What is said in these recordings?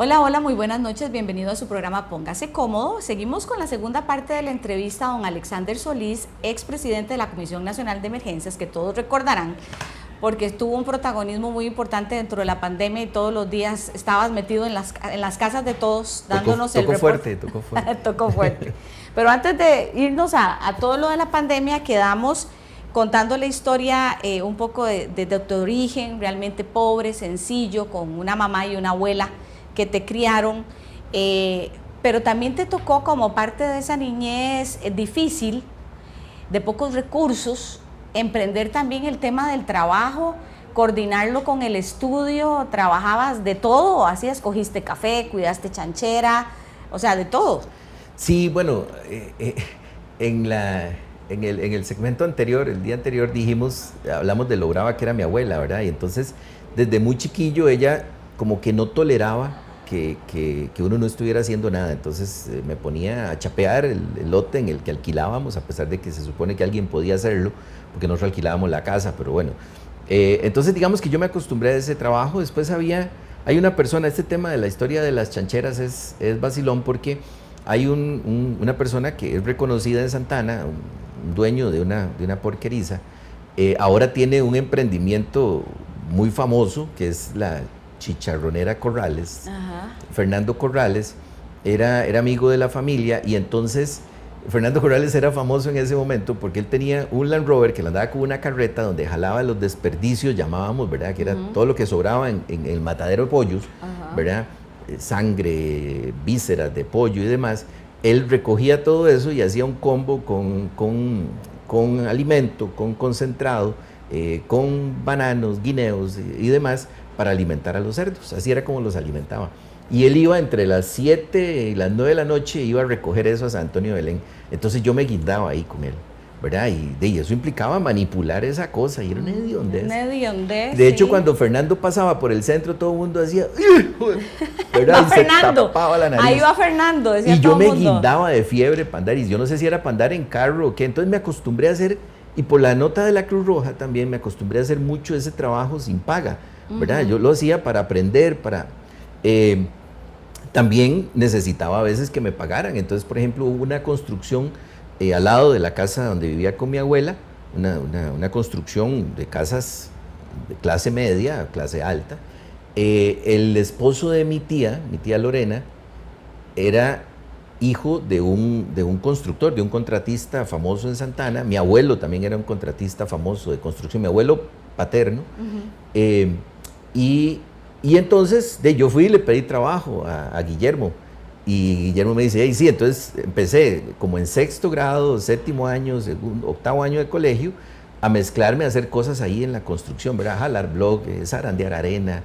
Hola, hola, muy buenas noches, bienvenido a su programa Póngase Cómodo. Seguimos con la segunda parte de la entrevista a don Alexander Solís, expresidente de la Comisión Nacional de Emergencias, que todos recordarán, porque tuvo un protagonismo muy importante dentro de la pandemia y todos los días estabas metido en las casas de todos, dándonos el reporte. Tocó fuerte. Tocó fuerte. Pero antes de irnos a todo lo de la pandemia, quedamos contando la historia un poco de tu origen, realmente pobre, sencillo, con una mamá y una abuela que te criaron, pero también te tocó como parte de esa niñez difícil, de pocos recursos, emprender también el tema del trabajo, coordinarlo con el estudio. Trabajabas de todo, hacías, cogiste café, cuidaste chanchera, o sea, de todo. Sí, bueno, en el segmento anterior, el día anterior hablamos de lo brava que era mi abuela, ¿verdad? Y entonces, desde muy chiquillo, ella como que no toleraba que uno no estuviera haciendo nada. Entonces me ponía a chapear el lote en el que alquilábamos, a pesar de que se supone que alguien podía hacerlo, porque nosotros alquilábamos la casa, pero bueno. Entonces digamos que yo me acostumbré a ese trabajo. Después hay una persona, este tema de la historia de las chancheras es vacilón, porque hay una persona que es reconocida en Santana, un dueño de una porqueriza. Ahora tiene un emprendimiento muy famoso, que es la Chicharronera Corrales. Ajá. Fernando Corrales era amigo de la familia, y entonces Fernando Corrales era famoso en ese momento porque él tenía un Land Rover que le andaba con una carreta donde jalaba los desperdicios, llamábamos, ¿verdad? Que era todo lo que sobraba en el matadero de pollos, ¿verdad? Sangre, vísceras de pollo y demás. Él recogía todo eso y hacía un combo con alimento, con concentrado, con bananos, guineos y demás, para alimentar a los cerdos. Así era como los alimentaba. Y él iba entre las 7 y las 9 de la noche, iba a recoger eso a San Antonio de Belén. Entonces yo me guindaba ahí con él, ¿verdad? Y eso implicaba manipular esa cosa, y era una hediondez. Una hediondez, de hecho, sí. Cuando Fernando pasaba por el centro, todo el mundo hacía, ¿verdad? Va Y se Fernando, tapaba la nariz. ahí va Fernando, decía Y yo todo me el mundo. guindaba de fiebre para andar, y yo no sé si era para andar en carro o qué. Entonces me acostumbré a hacer, y por la nota de la Cruz Roja también me acostumbré a hacer mucho ese trabajo sin paga, ¿verdad? Yo lo hacía para aprender, también necesitaba a veces que me pagaran. Entonces, por ejemplo, hubo una construcción al lado de la casa donde vivía con mi abuela, una construcción de casas de clase media, clase alta. El esposo de mi tía Lorena, era hijo de un constructor, de un contratista famoso en Santana. Mi abuelo también era un contratista famoso de construcción, mi abuelo paterno. Y entonces yo fui y le pedí trabajo a Guillermo, y Guillermo me dice, hey, sí. Entonces empecé como en 6º grado, 7º año, 8º año de colegio, a mezclarme, a hacer cosas ahí en la construcción, ¿verdad? Jalar bloc, zarandear arena.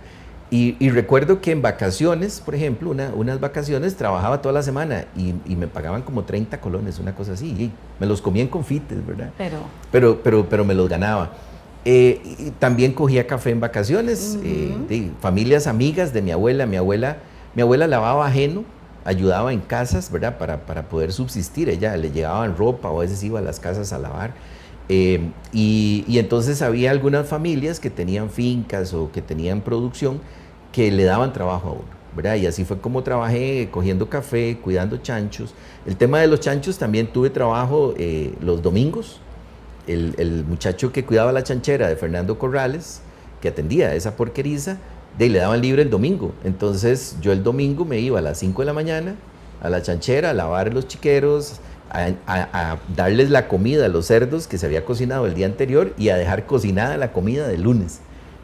Y recuerdo que en vacaciones, por ejemplo, unas vacaciones, trabajaba toda la semana y me pagaban como 30 colones, una cosa así, y me los comía en confites, ¿verdad? Pero me los ganaba. Y también cogía café en vacaciones, de familias amigas de mi abuela. Mi abuela lavaba ajeno, ayudaba en casas, ¿verdad? Para poder subsistir. Ella le llevaban ropa, o a veces iba a las casas a lavar. Y entonces había algunas familias que tenían fincas o que tenían producción, que le daban trabajo a uno, ¿verdad? Y así fue como trabajé, cogiendo café, cuidando chanchos. El tema de los chanchos, también tuve trabajo los domingos. El muchacho que cuidaba la chanchera de Fernando Corrales, que atendía esa porqueriza, le daban libre el domingo. Entonces yo el domingo me iba a las 5 de la mañana a la chanchera a lavar los chiqueros, a darles la comida a los cerdos que se había cocinado el día anterior, y a dejar cocinada la comida del lunes.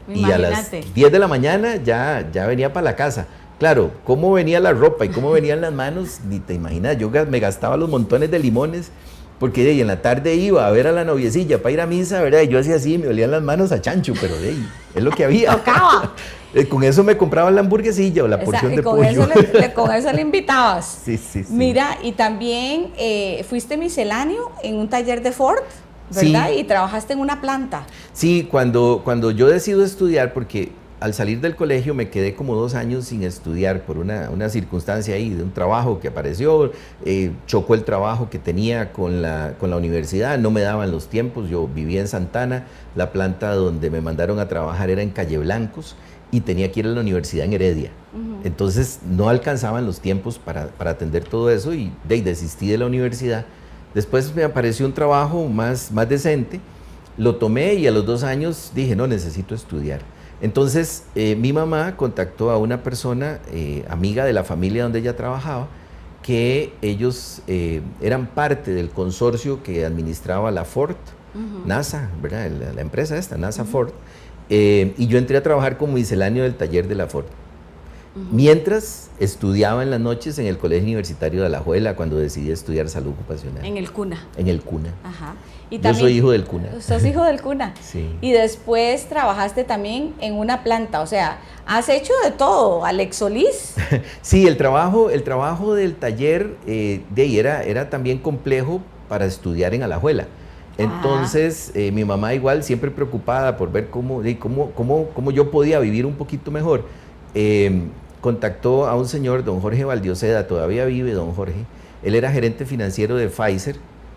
Imagínate. Y a las 10 de la mañana ya venía para la casa. Claro, cómo venía la ropa y cómo venían las manos, ni te imaginas. Yo me gastaba los montones de limones, porque en la tarde iba a ver a la noviecilla para ir a misa, ¿verdad? Y yo hacía así, me olían las manos a chancho, pero es lo que había. Tocaba. Con eso me compraba la hamburguesilla o la porción de pollo. Con eso le invitabas. Sí. Mira, y también fuiste misceláneo en un taller de Ford, ¿verdad? Sí. Y trabajaste en una planta. Sí, cuando yo decido estudiar, porque al salir del colegio me quedé como 2 años sin estudiar por una circunstancia ahí, de un trabajo que apareció, chocó el trabajo que tenía con la universidad, no me daban los tiempos. Yo vivía en Santana, la planta donde me mandaron a trabajar era en Calle Blancos, y tenía que ir a la universidad en Heredia. Entonces no alcanzaban los tiempos para atender todo eso y desistí de la universidad. Después me apareció un trabajo más decente, lo tomé y a los 2 años dije, no, necesito estudiar. Entonces mi mamá contactó a una persona, amiga de la familia donde ella trabajaba, que ellos eran parte del consorcio que administraba la Ford, NASA, ¿verdad? La empresa esta, NASA Ford, y yo entré a trabajar como misceláneo del taller de la Ford. Mientras estudiaba en las noches en el Colegio Universitario de Alajuela, cuando decidí estudiar salud ocupacional. En el CUNA. En el CUNA. Ajá. Y yo soy hijo del CUNA. Sos hijo del CUNA. Sí. Y después trabajaste también en una planta, o sea, has hecho de todo, Alex Solís. Sí, el trabajo del taller era también complejo para estudiar en Alajuela. Entonces, mi mamá igual siempre preocupada por ver cómo yo podía vivir un poquito mejor. Contactó a un señor, don Jorge Valdioseda, todavía vive don Jorge. Él era gerente financiero de Pfizer.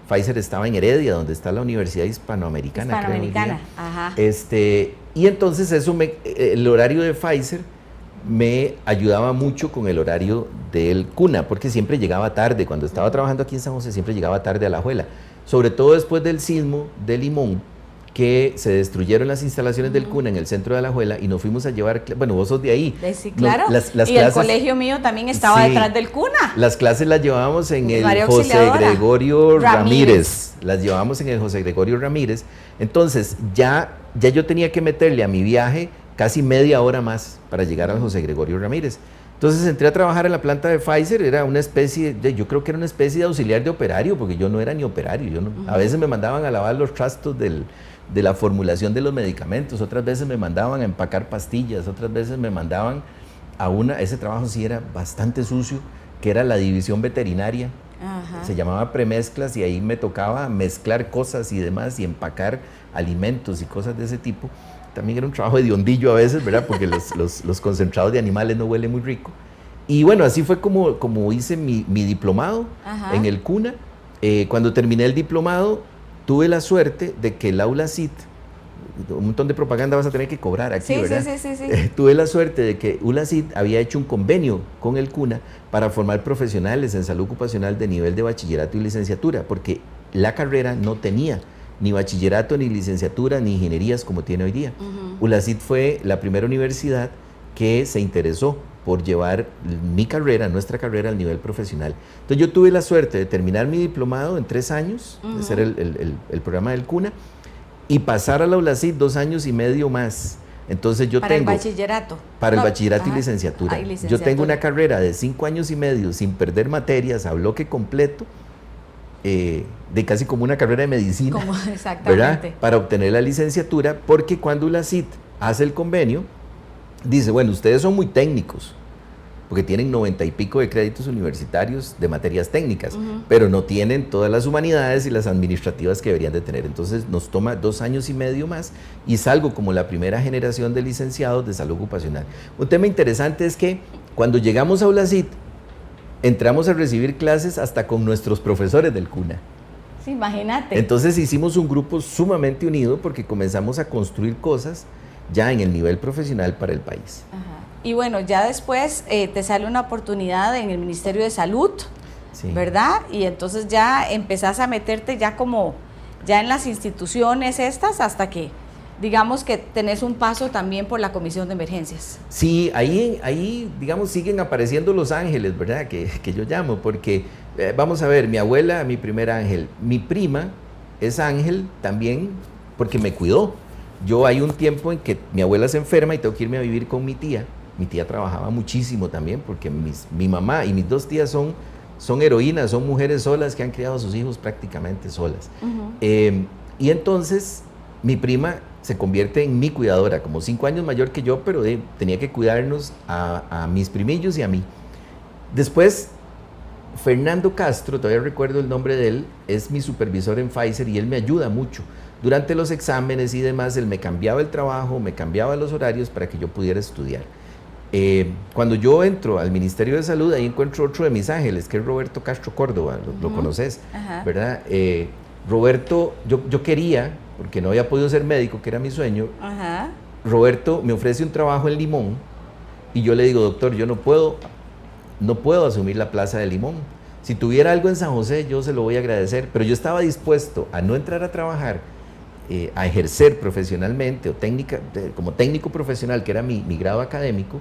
Pfizer estaba en Heredia, donde está la Universidad Hispanoamericana. Hispanoamericana, ajá. Y entonces el horario de Pfizer me ayudaba mucho con el horario del CUNA, porque siempre llegaba tarde. Cuando estaba trabajando aquí en San José, siempre llegaba tarde a Alajuela. Sobre todo después del sismo de Limón, que se destruyeron las instalaciones del CUNA en el centro de Alajuela y nos fuimos a llevar, bueno, vos sos de ahí. Sí, claro. Las y clases, el colegio mío también estaba detrás del CUNA. Las clases las llevábamos en el María José Auxiliadora Gregorio Ramírez. Las llevábamos en el José Gregorio Ramírez. Entonces, ya yo tenía que meterle a mi viaje casi media hora más para llegar al José Gregorio Ramírez. Entonces entré a trabajar en la planta de Pfizer, era una especie yo creo que era una especie de auxiliar de operario, porque yo no era ni operario. A veces me mandaban a lavar los trastos de la formulación de los medicamentos, otras veces me mandaban a empacar pastillas, otras veces me mandaban ese trabajo sí era bastante sucio, que era la división veterinaria. Ajá. Se llamaba premezclas y ahí me tocaba mezclar cosas y demás y empacar alimentos y cosas de ese tipo. También era un trabajo de hondillo a veces, ¿verdad? Porque los concentrados de animales no huelen muy rico. Y bueno, así fue como hice mi diplomado. Ajá. En el CUNA. Cuando terminé el diplomado, tuve la suerte de que el aula CIT, un montón de propaganda vas a tener que cobrar aquí, sí, ¿verdad? Sí. Tuve la suerte de que ULACIT había hecho un convenio con el CUNA para formar profesionales en salud ocupacional de nivel de bachillerato y licenciatura, porque la carrera no tenía ni bachillerato, ni licenciatura, ni ingenierías como tiene hoy día. ULACIT fue la primera universidad que se interesó por llevar nuestra carrera al nivel profesional. Entonces yo tuve la suerte de terminar mi diplomado en 3 años, de hacer el programa del CUNA, y pasar a la ULACIT 2 años y medio más. Entonces yo el bachillerato. Para el bachillerato y licenciatura. Yo tengo una carrera de 5 años y medio sin perder materias a bloque completo, de casi como una carrera de medicina, exactamente, ¿verdad? Para obtener la licenciatura, porque cuando ULACIT hace el convenio, dice, bueno, ustedes son muy técnicos, porque tienen 90 y pico de créditos universitarios de materias técnicas, pero no tienen todas las humanidades y las administrativas que deberían de tener. Entonces nos toma 2 años y medio más y salgo como la primera generación de licenciados de salud ocupacional. Un tema interesante es que cuando llegamos a ULACIT, entramos a recibir clases hasta con nuestros profesores del CUNA. Sí, imagínate. Entonces hicimos un grupo sumamente unido porque comenzamos a construir cosas ya en el nivel profesional para el país. Ajá. Y bueno, ya después te sale una oportunidad en el Ministerio de Salud, sí, ¿verdad? Y entonces ya empezás a meterte ya en las instituciones estas hasta que digamos que tenés un paso también por la Comisión de Emergencias. Sí, ahí digamos siguen apareciendo los ángeles, ¿verdad? Que yo llamo, porque vamos a ver, mi abuela, mi primer ángel, mi prima es ángel también porque me cuidó. Hay un tiempo en que mi abuela se enferma y tengo que irme a vivir con mi tía. Mi tía trabajaba muchísimo también porque mi mamá y mis 2 tías son heroínas, son mujeres solas que han criado a sus hijos prácticamente solas. Y entonces mi prima se convierte en mi cuidadora, como 5 años mayor que yo, pero tenía que cuidarnos a mis primillos y a mí. Después, Fernando Castro, todavía recuerdo el nombre de él, es mi supervisor en Pfizer y él me ayuda mucho. Durante los exámenes y demás, él me cambiaba el trabajo, me cambiaba los horarios para que yo pudiera estudiar. Cuando yo entro al Ministerio de Salud, ahí encuentro otro de mis ángeles, que es Roberto Castro Córdoba, lo conoces, ¿verdad? Roberto, yo quería, porque no había podido ser médico, que era mi sueño, Roberto me ofrece un trabajo en Limón y yo le digo, doctor, yo no puedo asumir la plaza de Limón. Si tuviera algo en San José, yo se lo voy a agradecer, pero yo estaba dispuesto a no entrar a trabajar, a ejercer profesionalmente o como técnico profesional, que era mi grado académico,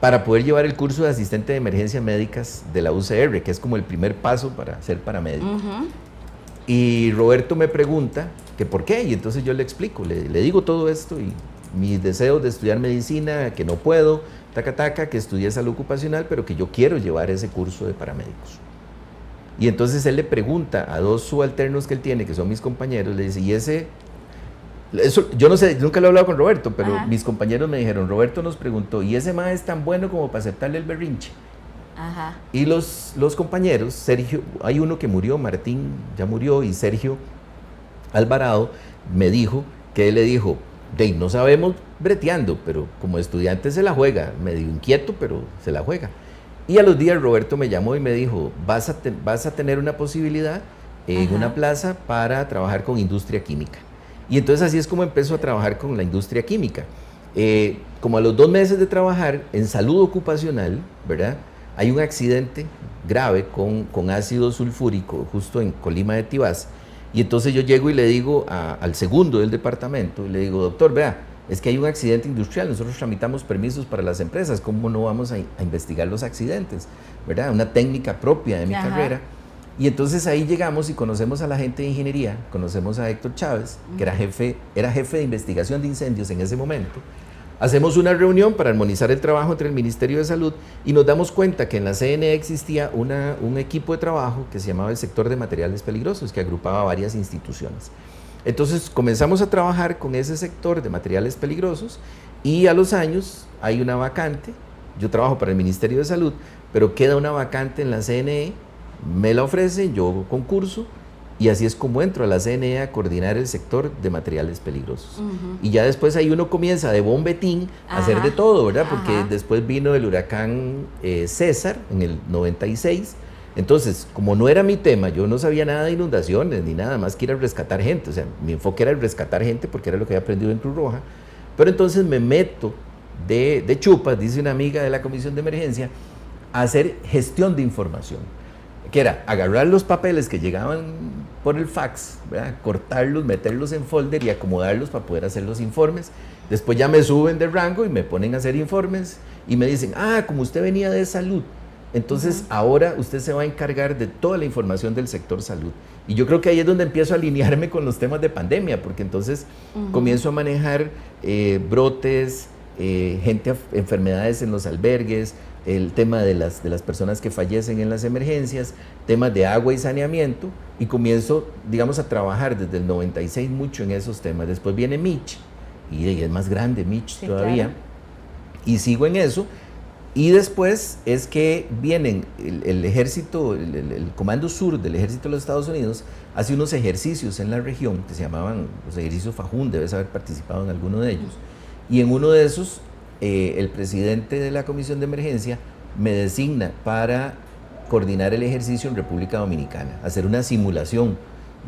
para poder llevar el curso de asistente de emergencias médicas de la UCR, que es como el primer paso para ser paramédico. Y Roberto me pregunta que por qué, y entonces yo le explico, le digo todo esto y mis deseos de estudiar medicina, que no puedo, que estudié salud ocupacional, pero que yo quiero llevar ese curso de paramédicos. Y entonces él le pregunta a dos subalternos que él tiene, que son mis compañeros, le dice, ¿y ese? Eso, yo no sé, nunca lo he hablado con Roberto, pero mis compañeros me dijeron, Roberto nos preguntó, ¿y ese mae es tan bueno como para aceptarle el berrinche? Y los compañeros, Sergio, hay uno que murió, Martín ya murió, y Sergio Alvarado me dijo, que él le dijo, no sabemos breteando, pero como estudiante se la juega, medio inquieto, pero se la juega. Y a los días Roberto me llamó y me dijo, vas a tener una posibilidad en una plaza para trabajar con industria química. Y entonces así es como empezó a trabajar con la industria química. Como a los 2 meses de trabajar en salud ocupacional, ¿verdad? Hay un accidente grave con ácido sulfúrico justo en Colima de Tibás. Y entonces yo llego y le digo al segundo del departamento, y le digo, doctor, vea, es que hay un accidente industrial, nosotros tramitamos permisos para las empresas, ¿cómo no vamos a investigar los accidentes? ¿Verdad? Una técnica propia de mi carrera. Y entonces ahí llegamos y conocemos a la gente de ingeniería, conocemos a Héctor Chávez, que era jefe de investigación de incendios en ese momento. Hacemos una reunión para armonizar el trabajo entre el Ministerio de Salud y nos damos cuenta que en la CNE existía un equipo de trabajo que se llamaba el sector de materiales peligrosos, que agrupaba varias instituciones. Entonces comenzamos a trabajar con ese sector de materiales peligrosos y a los años hay una vacante. Yo trabajo para el Ministerio de Salud, pero queda una vacante en la CNE, me la ofrecen, yo concurso y así es como entro a la CNE a coordinar el sector de materiales peligrosos. Y ya después ahí uno comienza de bombetín a hacer de todo, ¿verdad? Porque después vino el huracán César en el 96. Entonces, como no era mi tema, yo no sabía nada de inundaciones ni nada más que ir a rescatar gente. O sea, mi enfoque era el rescatar gente porque era lo que había aprendido en Cruz Roja. Pero entonces me meto de chupas, dice una amiga de la Comisión de Emergencia, a hacer gestión de información. Que era agarrar los papeles que llegaban por el fax, ¿verdad? Cortarlos, meterlos en folder y acomodarlos para poder hacer los informes. Después ya me suben de rango y me ponen a hacer informes y me dicen, como usted venía de salud, entonces ahora usted se va a encargar de toda la información del sector salud. Y yo creo que ahí es donde empiezo a alinearme con los temas de pandemia, porque entonces comienzo a manejar brotes, enfermedades en los albergues, el tema de las personas que fallecen en las emergencias, temas de agua y saneamiento, y comienzo, digamos, a trabajar desde el 96 mucho en esos temas. Después viene Mitch, y es más grande Mitch todavía, claro. Y sigo en eso, y después es que vienen el ejército, el Comando Sur del Ejército de los Estados Unidos, hace unos ejercicios en la región, que se llamaban los ejercicios Fajún, debes haber participado en alguno de ellos, y en uno de esos, el presidente de la Comisión de Emergencia me designa para coordinar el ejercicio en República Dominicana, hacer una simulación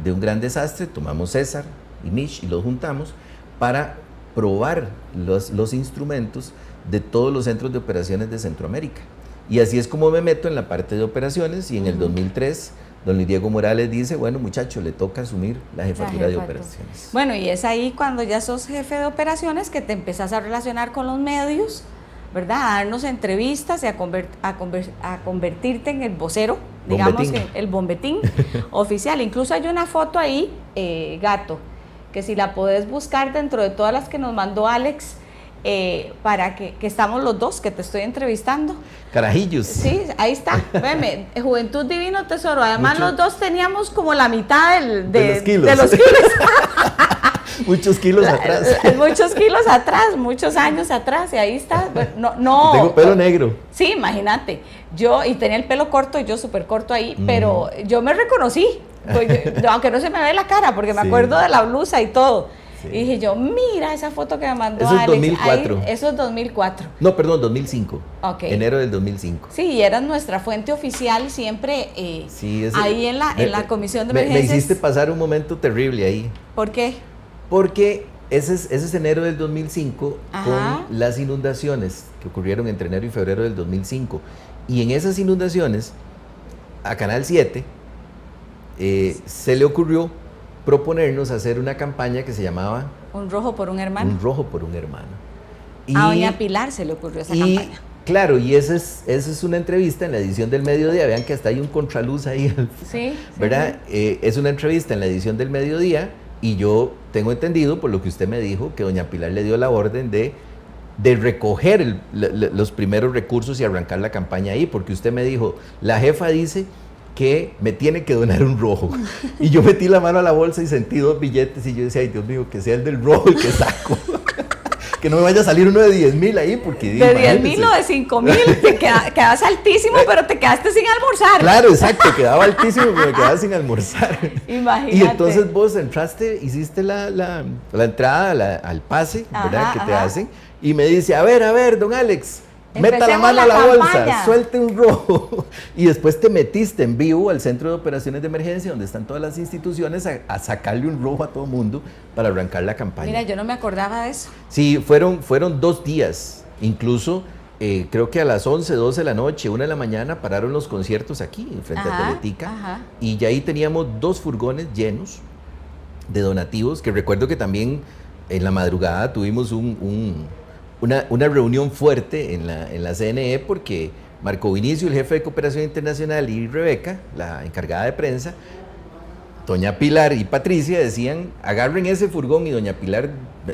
de un gran desastre. Tomamos César y Mitch y los juntamos para probar los instrumentos de todos los centros de operaciones de Centroamérica. Y así es como me meto en la parte de operaciones, y en el 2003 don Luis Diego Morales dice, bueno muchacho, le toca asumir la jefatura de operaciones. Bueno, y es ahí cuando ya sos jefe de operaciones que te empezás a relacionar con los medios, ¿verdad? A darnos entrevistas y a convertirte en el vocero, digamos, el bombetín oficial. Incluso hay una foto ahí, Gato, que si la podés buscar dentro de todas las que nos mandó Alex, para que estamos los dos, que te estoy entrevistando. Carajillos. Sí, ahí está. Veme, Juventud Divino Tesoro. Además, los dos teníamos como la mitad de los kilos. Muchos kilos atrás. Muchos kilos atrás, muchos años atrás, y ahí está. No, tengo pelo negro. Sí, imagínate. Y tenía el pelo corto y yo súper corto ahí, pero yo me reconocí, aunque no se me ve la cara, porque me acuerdo de la blusa y todo. Sí. Y dije yo, mira esa foto que me mandó Alex. Eso es 2004. Eso es 2004. No, perdón, 2005. Okay. Enero del 2005. Sí, y eras nuestra fuente oficial siempre ahí en la Comisión de Emergencias. Me hiciste pasar un momento terrible ahí. ¿Por qué? Porque ese es enero del 2005, Ajá. con las inundaciones que ocurrieron entre enero y febrero del 2005. Y en esas inundaciones, a Canal 7 se le ocurrió proponernos hacer una campaña que se llamaba Un rojo por un hermano. Un rojo por un hermano. A doña Pilar se le ocurrió esa campaña. Claro, y esa es una entrevista en la edición del mediodía. Vean que hasta hay un contraluz ahí, Sí. ¿verdad? Sí. Es una entrevista en la edición del mediodía y yo tengo entendido, por lo que usted me dijo, que doña Pilar le dio la orden de recoger los primeros recursos y arrancar la campaña ahí, porque usted me dijo, la jefa dice que me tiene que donar un rojo. Y yo metí la mano a la bolsa y sentí 2 billetes y yo decía, ay Dios mío, que sea el del rojo y que saco. Que no me vaya a salir uno de 10,000 ahí, porque... De 10,000 o de 5,000, te quedas altísimo, pero te quedaste sin almorzar. Claro, exacto, quedaba altísimo, pero me quedaba sin almorzar. Imagínate. Y entonces vos entraste, hiciste la entrada al pase, ¿verdad? Que te hacen, y me dice, a ver, don Alex, meta la mano a la bolsa, suelte un rojo. Y después te metiste en vivo al Centro de Operaciones de Emergencia, donde están todas las instituciones, a sacarle un rojo a todo mundo para arrancar la campaña. Mira, yo no me acordaba de eso. Sí, fueron 2 días. Incluso creo que a las 11, 12 de la noche, 1 de la mañana, pararon los conciertos aquí, frente a Teletica. Y ya ahí teníamos 2 furgones llenos de donativos, que recuerdo que también en la madrugada tuvimos una reunión fuerte en la CNE, porque Marco Vinicio, el jefe de Cooperación Internacional, y Rebeca, la encargada de prensa, doña Pilar y Patricia decían, agarren ese furgón, y doña Pilar,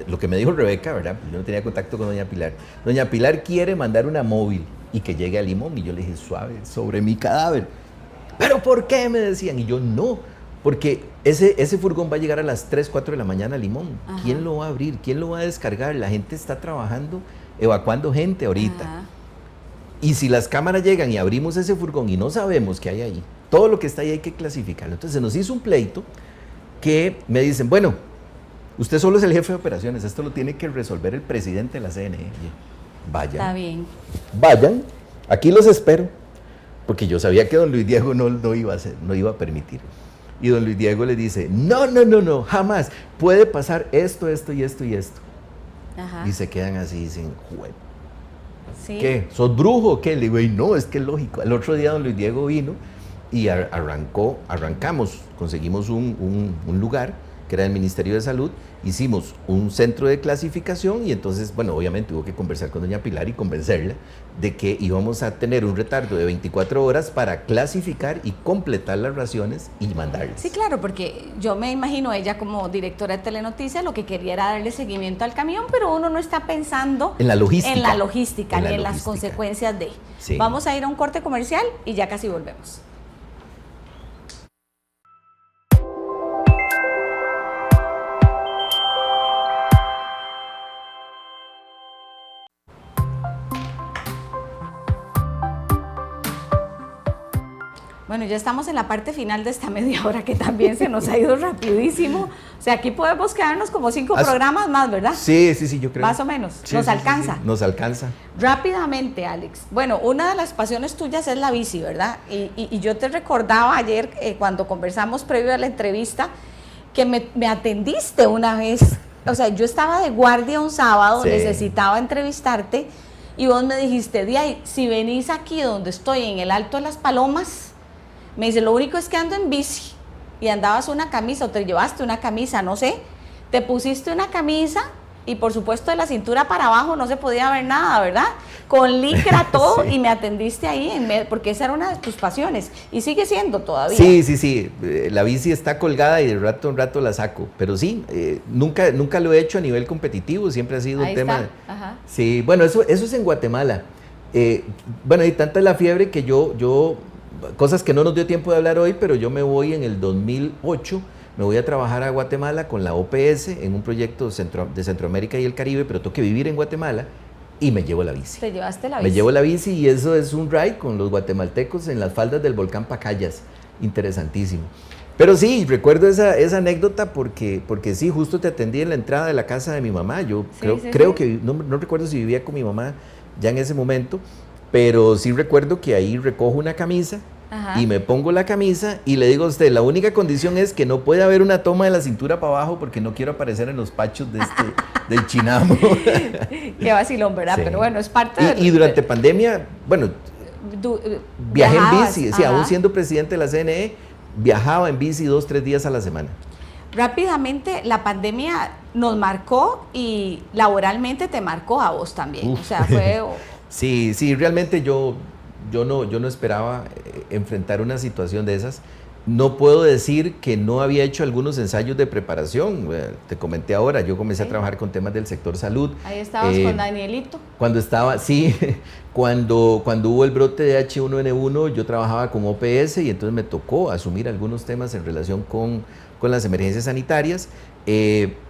lo que me dijo Rebeca, ¿verdad? Yo no tenía contacto con doña Pilar quiere mandar una móvil y que llegue a Limón, y yo le dije, suave, sobre mi cadáver. ¿Pero por qué? Me decían, y yo, no, porque ese furgón va a llegar a las 3, 4 de la mañana a Limón. Ajá. ¿Quién lo va a abrir? ¿Quién lo va a descargar? La gente está trabajando, evacuando gente ahorita. Ajá. Y si las cámaras llegan y abrimos ese furgón y no sabemos qué hay ahí, todo lo que está ahí hay que clasificarlo. Entonces se nos hizo un pleito que me dicen, bueno, usted solo es el jefe de operaciones, esto lo tiene que resolver el presidente de la CNE. Vayan. Está bien. Vayan, aquí los espero, porque yo sabía que don Luis Diego no iba a permitir. Y don Luis Diego le dice, no, jamás, puede pasar esto y esto. Ajá. Y se quedan así, dicen, juego. ¿Sí? ¿Qué? ¿Sos brujo o qué? Le digo, y no, es que es lógico. El otro día don Luis Diego vino y arrancamos, conseguimos un lugar que era el Ministerio de Salud, hicimos un centro de clasificación y entonces, bueno, obviamente hubo que conversar con doña Pilar y convencerla de que íbamos a tener un retardo de 24 horas para clasificar y completar las raciones y mandarlas. Sí, claro, porque yo me imagino ella como directora de Telenoticias lo que quería era darle seguimiento al camión, pero uno no está pensando en la logística, ni en las consecuencias de. Sí. Vamos a ir a un corte comercial y ya casi volvemos. Bueno, ya estamos en la parte final de esta media hora que también se nos ha ido rapidísimo. O sea, aquí podemos quedarnos como 5 programas más, ¿verdad? Sí, yo creo. Más o menos. Sí, nos alcanza. Sí. Nos alcanza. Rápidamente, Alex. Bueno, una de las pasiones tuyas es la bici, ¿verdad? Y yo te recordaba ayer, cuando conversamos previo a la entrevista, que me atendiste una vez. O sea, yo estaba de guardia un sábado, necesitaba entrevistarte, y vos me dijiste, Diay, si venís aquí donde estoy, en el Alto de las Palomas, me dice, lo único es que ando en bici. Y andabas una camisa, o te llevaste una camisa, no sé. Te pusiste una camisa y por supuesto de la cintura para abajo no se podía ver nada, ¿verdad? Con licra todo. Sí. Y me atendiste ahí, porque esa era una de tus pasiones. Y sigue siendo todavía. Sí. La bici está colgada y de rato en rato la saco. Pero sí, nunca lo he hecho a nivel competitivo, siempre ha sido un tema. Ajá. Sí, bueno, eso es en Guatemala. Bueno, y tanta es la fiebre que yo cosas que no nos dio tiempo de hablar hoy, pero yo me voy en el 2008, me voy a trabajar a Guatemala con la OPS en un proyecto de Centroamérica y el Caribe, pero tengo que vivir en Guatemala y me llevo la bici. ¿Te llevaste la bici? Me llevo la bici y eso es un ride con los guatemaltecos en las faldas del volcán Pacayas, interesantísimo. Pero sí, recuerdo esa anécdota porque sí, justo te atendí en la entrada de la casa de mi mamá, yo creo que, no recuerdo si vivía con mi mamá ya en ese momento, pero sí recuerdo que ahí recojo una camisa. Ajá. y me pongo la camisa y le digo a usted, la única condición es que no puede haber una toma de la cintura para abajo porque no quiero aparecer en los pachos del chinamo. Qué vacilón, ¿verdad? Sí. Pero bueno, es parte Y durante pandemia, bueno, viajé en bici, sí, ajá. aún siendo presidente de la CNE, viajaba en bici 2-3 días a la semana. Rápidamente, la pandemia nos marcó y laboralmente te marcó a vos también. Uf. O sea, fue... Sí, realmente yo no esperaba enfrentar una situación de esas. No puedo decir que no había hecho algunos ensayos de preparación. Te comenté ahora, yo comencé a trabajar con temas del sector salud. Ahí estabas con Danielito. Cuando estaba, sí, cuando hubo el brote de H1N1, yo trabajaba con OPS y entonces me tocó asumir algunos temas en relación con las emergencias sanitarias.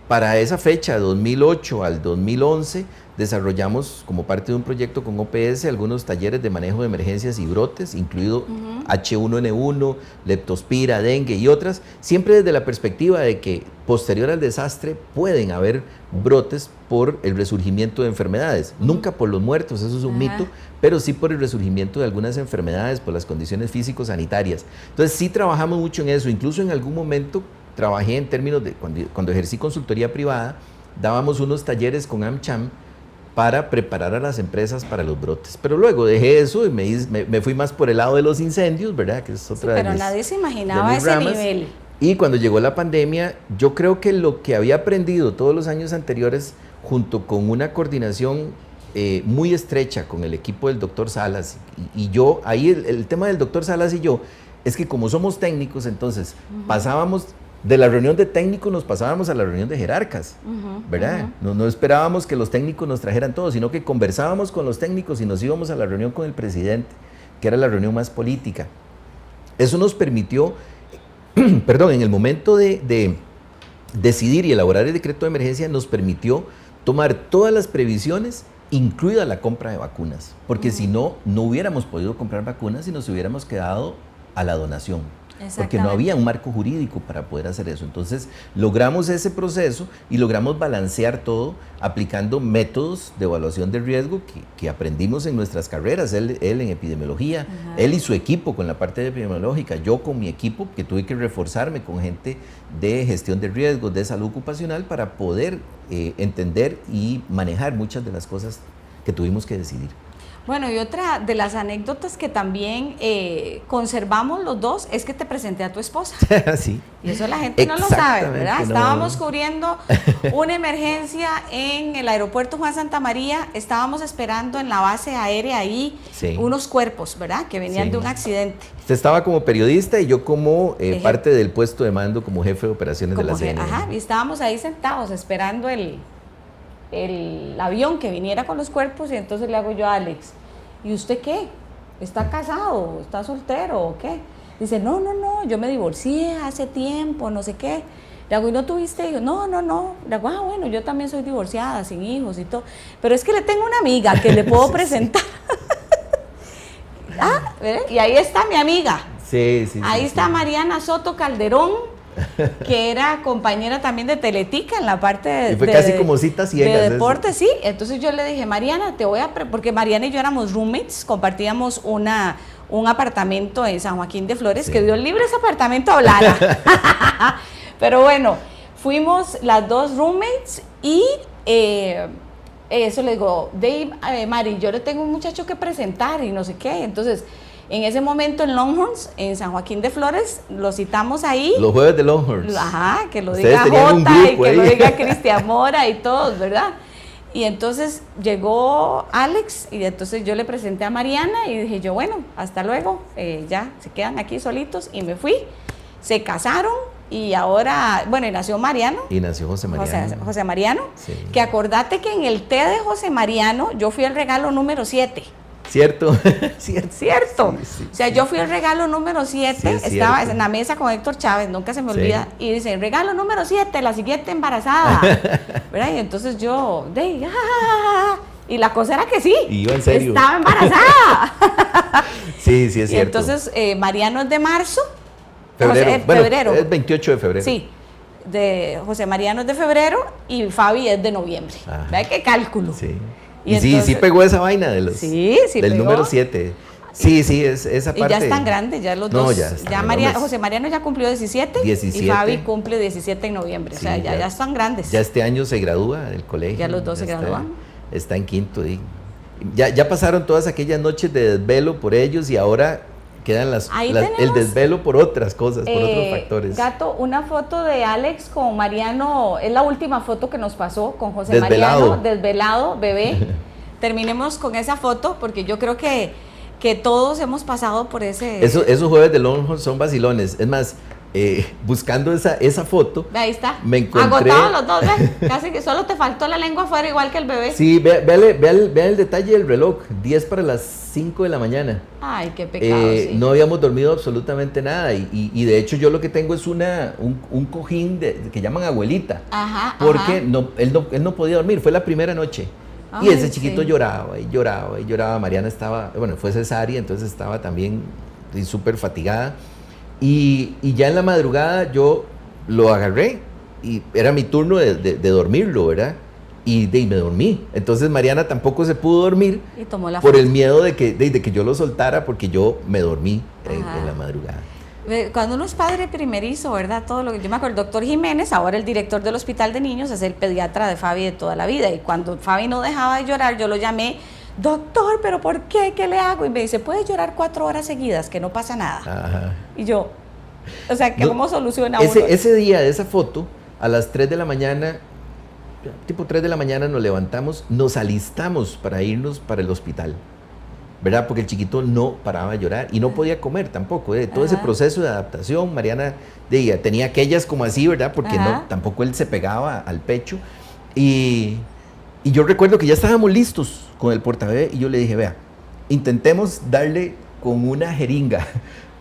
Para esa fecha, 2008 al 2011, desarrollamos como parte de un proyecto con OPS algunos talleres de manejo de emergencias y brotes, incluido H1N1, leptospira, dengue y otras, siempre desde la perspectiva de que posterior al desastre pueden haber brotes por el resurgimiento de enfermedades, nunca por los muertos, eso es un mito, pero sí por el resurgimiento de algunas enfermedades, por las condiciones físico-sanitarias. Entonces sí trabajamos mucho en eso, incluso en algún momento trabajé en términos de, cuando ejercí consultoría privada, dábamos unos talleres con AmCham para preparar a las empresas para los brotes. Pero luego dejé eso y me fui más por el lado de los incendios, ¿verdad? Que es otra pero nadie se imaginaba ese ramas. nivel. Y cuando llegó la pandemia, yo creo que lo que había aprendido todos los años anteriores, junto con una coordinación muy estrecha con el equipo del doctor Salas, y yo, ahí el tema del doctor Salas y yo, es que como somos técnicos, entonces pasábamos... De la reunión de técnicos nos pasábamos a la reunión de jerarcas, ¿verdad? No esperábamos que los técnicos nos trajeran todo, sino que conversábamos con los técnicos y nos íbamos a la reunión con el presidente, que era la reunión más política. Eso nos permitió, perdón, en el momento de decidir y elaborar el decreto de emergencia, nos permitió tomar todas las previsiones, incluida la compra de vacunas, porque si no, no hubiéramos podido comprar vacunas y nos hubiéramos quedado a la donación. Porque no había un marco jurídico para poder hacer eso. Entonces logramos ese proceso y logramos balancear todo aplicando métodos de evaluación de riesgo que aprendimos en nuestras carreras, él en epidemiología, él y su equipo con la parte epidemiológica, yo con mi equipo que tuve que reforzarme con gente de gestión de riesgos, de salud ocupacional para poder entender y manejar muchas de las cosas que tuvimos que decidir. Bueno, y otra de las anécdotas que también conservamos los dos es que te presenté a tu esposa. Sí. Y eso la gente no lo sabe, ¿verdad? Estábamos cubriendo una emergencia en el aeropuerto Juan Santamaría, estábamos esperando en la base aérea ahí unos cuerpos, ¿verdad? Que venían de un accidente. Usted estaba como periodista y yo como parte del puesto de mando como jefe de operaciones de la CNN. Ajá, y estábamos ahí sentados esperando el avión que viniera con los cuerpos y entonces le hago yo a Alex, ¿y usted qué? ¿Está casado? ¿Está soltero o qué? Dice, no, yo me divorcié hace tiempo, no sé qué. Le hago, ¿y no tuviste hijos? No. Le hago, bueno, yo también soy divorciada, sin hijos y todo, pero es que le tengo una amiga que le puedo presentar. ¿Verdad? Y ahí está mi amiga. Sí. Ahí está Mariana Soto Calderón, que era compañera también de Teletica en la parte de, casi como citas ciegas, de deporte, sí. Entonces yo le dije, Mariana, te voy a... porque Mariana y yo éramos roommates, compartíamos un apartamento en San Joaquín de Flores, que Dios libre ese apartamento hablara. Pero bueno, fuimos las dos roommates y eso le digo, Dave, Mari, yo le tengo un muchacho que presentar y no sé qué. Entonces... En ese momento en Longhorns, en San Joaquín de Flores, lo citamos ahí. Los jueves de Longhorns. Ajá, que lo diga Jota y que lo diga Cristian Mora y todos, ¿verdad? Y entonces llegó Alex y entonces yo le presenté a Mariana y dije yo, bueno, hasta luego, ya se quedan aquí solitos y me fui. Se casaron y ahora, bueno, y nació Mariano. Y nació José Mariano. José Mariano, que acordate que en el té de José Mariano yo fui el regalo número 7. ¿Cierto? ¿Cierto? Sí, o sea, yo fui el regalo número 7, estaba en la mesa con Héctor Chávez, nunca se me olvida, y dice, regalo número 7, la siguiente embarazada, ¿verdad? Y entonces yo, y la cosa era que sí, ¿Y yo en serio? Estaba embarazada. Sí, es cierto. Y entonces, Mariano es de marzo, febrero. Es 28 de febrero. Sí, de José Mariano es de febrero y Fabi es de noviembre. ¿Verdad qué cálculo? Sí. Y entonces, sí pegó esa vaina de los, del pegó. Número 7. Sí, sí, esa parte. Y ya están grandes, ya los dos. Ya están José Mariano ya cumplió 17, 17 y Fabi cumple 17 en noviembre. Sí, o sea, ya están grandes. Ya este año se gradúa del colegio. Ya los dos se gradúan. Está en quinto. Ya pasaron todas aquellas noches de desvelo por ellos y ahora quedan el desvelo por otras cosas, por otros factores. Gato, una foto de Alex con Mariano, es la última foto que nos pasó con José Desvelado. Mariano, desvelado, bebé. Terminemos con esa foto porque yo creo que todos hemos pasado por ese... Esos jueves de Longhorn son vacilones. Es más, buscando esa foto, ahí está, me encontré... agotados los dos, ¿ves? Casi que solo te faltó la lengua afuera igual que el bebé. Sí, vea el detalle del reloj, 10 para las 5 de la mañana. Ay, qué pecado, sí. No habíamos dormido absolutamente nada y de hecho yo lo que tengo es un cojín que llaman abuelita, porque él no podía dormir, fue la primera noche. Y ese chiquito lloraba y lloraba y lloraba. Mariana estaba, bueno, fue cesárea, entonces estaba también súper fatigada. Y ya en la madrugada yo lo agarré y era mi turno de dormirlo, ¿verdad? Y me dormí. Entonces Mariana tampoco se pudo dormir y tomó la por el miedo de que yo lo soltara, porque yo me dormí en la madrugada. Cuando uno es padre primerizo, ¿verdad? Todo lo que yo me acuerdo, el doctor Jiménez, ahora el director del hospital de niños, es el pediatra de Fabi de toda la vida. Y cuando Fabi no dejaba de llorar, yo lo llamé, doctor, ¿pero por qué? ¿Qué le hago? Y me dice, puedes llorar 4 horas seguidas, que no pasa nada. Ajá. Y yo, o sea, ¿cómo soluciona uno? Ese día de esa foto, a las 3 de la mañana, tipo 3 de la mañana nos levantamos, nos alistamos para irnos para el hospital, ¿verdad? Porque el chiquito no paraba de llorar y no podía comer tampoco. Todo ese proceso de adaptación, Mariana tenía aquellas como así, ¿verdad? Porque tampoco él se pegaba al pecho. Y yo recuerdo que ya estábamos listos con el portabebé y yo le dije, vea, intentemos darle con una jeringa,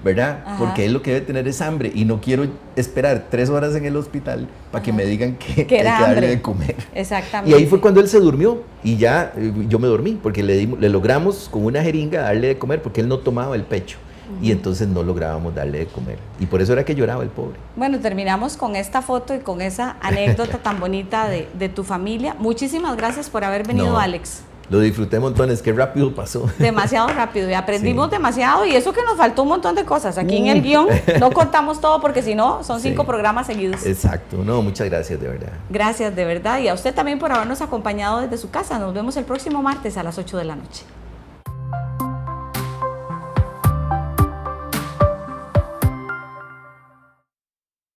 ¿verdad? Porque él lo que debe tener es hambre y no quiero esperar 3 horas en el hospital para que me digan que hay que darle de comer. Exactamente. Y ahí fue cuando él se durmió y ya yo me dormí porque le logramos con una jeringa darle de comer porque él no tomaba el pecho. Y entonces no lográbamos darle de comer. Y por eso era que lloraba el pobre. Bueno, terminamos con esta foto y con esa anécdota tan bonita de tu familia. Muchísimas gracias por haber venido, Alex. Lo disfruté montones, qué rápido pasó. Demasiado rápido y aprendimos demasiado y eso que nos faltó un montón de cosas. Aquí en el guión no contamos todo porque si no son 5 programas seguidos. Exacto, no, muchas gracias de verdad. Gracias de verdad y a usted también por habernos acompañado desde su casa. Nos vemos el próximo martes a las 8 de la noche.